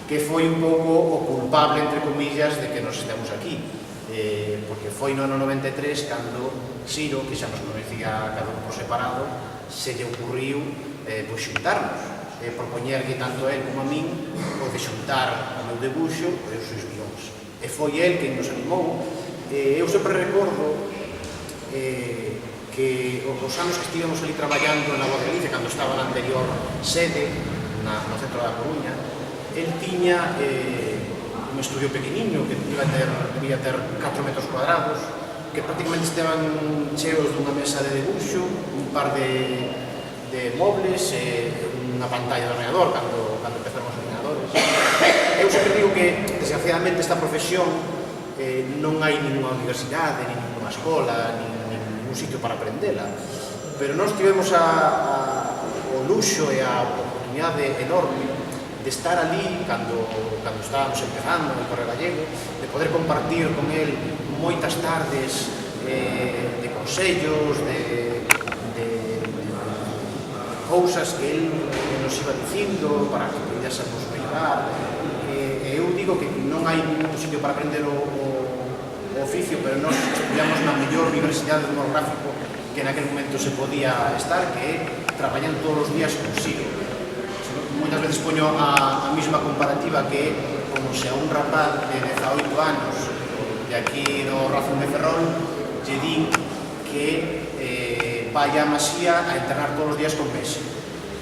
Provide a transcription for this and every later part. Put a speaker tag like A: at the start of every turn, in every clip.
A: que foi un pouco o culpable, entre comillas, de que nos estemos aquí. Porque foi no ano 93 cando Siro, que xa nos conocía cada un por separado, se lle ocurriu xuntarnos, propoñerlle tanto a él como a min o de xuntar o meu debuxo e os seus guións. E foi él quen nos animou. Eu sempre recordo que os anos que estivemos ali traballando na Voz de Galicia, cando estaba na anterior sede, no centro da Coruña, el tiña un estudio pequeniño que debía ter 4 metros cuadrados, que prácticamente estaban cheos dunha mesa de debuxo, un par de mobles e unha pantalla de ordenador cando empezamos os ordenadores. Eu sempre digo que, desgraciadamente, esta profesión non hai ninguna universidade, nin ninguna escola, nin ningún sitio para aprendela, pero nós tivemos o luxo e a oportunidade enorme de estar ali cando estábamos empezando no Correo Gallego, de poder compartir con él moitas tardes de consellos, de cousas que él nos iba dicindo para que podíamos mellorar. Eu digo que non hai ningún sitio para aprender o oficio, pero nós estudiamos na mellor universidade de demográfico que naquele momento se podía estar, que é traballando todos os días con Siro. Moitas veces poño a mesma comparativa que é como se a un rapaz de 18 anos de aquí do Razón de Ferrol lle din que vai a Masía a entrenar todos os días con Messi.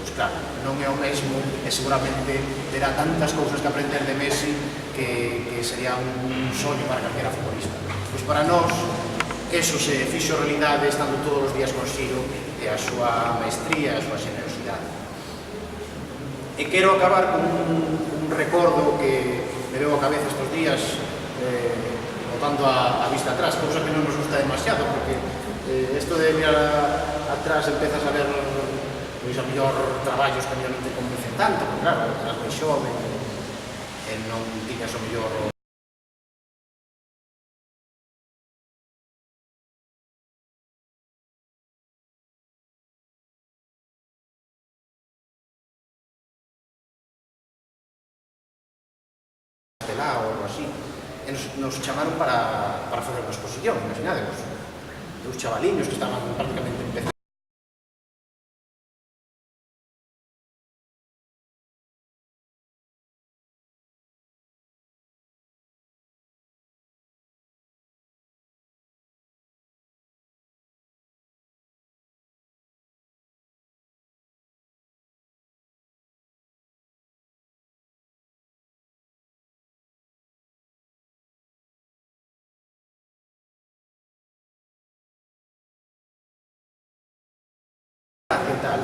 A: Pois claro, non é o mesmo e seguramente terá tantas cousas que aprender de Messi que sería un soño para calquera futbolista. Pois para nós, eso se fixo realidade estando todos os días con Siro e a súa maestría, a súa generosidade. E quero acabar con un recordo que me veo a cabeza estes días botando a vista atrás, cousa que non nos gusta demasiado, porque isto de mirar atrás empezas a ver a mellor traballos que non te convencen tanto, porque claro, eras moi xoven e non tiñas o mellor ou algo así, e nos chamaron para facer unha exposición, imaginadevos, dos chavaliños que estaban prácticamente empezando.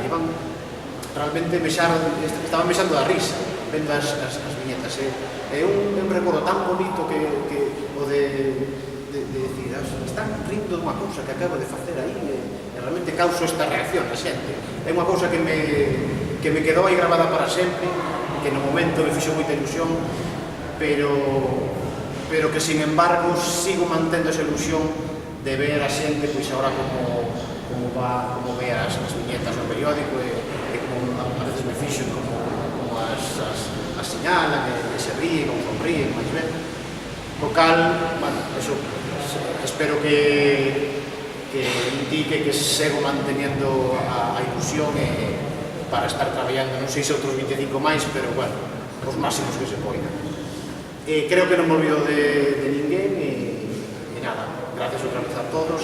A: Iban realmente estaban mexando da risa vendo as viñetas. É un recordo tan bonito que o de decir, están rindo dunha cousa que acabo de facer aí e realmente causo esta reacción a xente. É unha cousa que me quedou aí grabada para sempre, que no momento me fixo moita ilusión, pero que, sin embargo, sigo mantendo esa ilusión de ver a xente pois agora como ve as viñetas no periódico e como a veces me fixo como as señalan e se ríen ou sonríen máis ben. Co cal, eso, espero que indique que sigo manteniendo a ilusión para estar traballando, non sei se outros 25 máis, pero bueno, os máximos que se poidan. Creo que non me olvido de ninguén e nada, gracias outra vez a todos.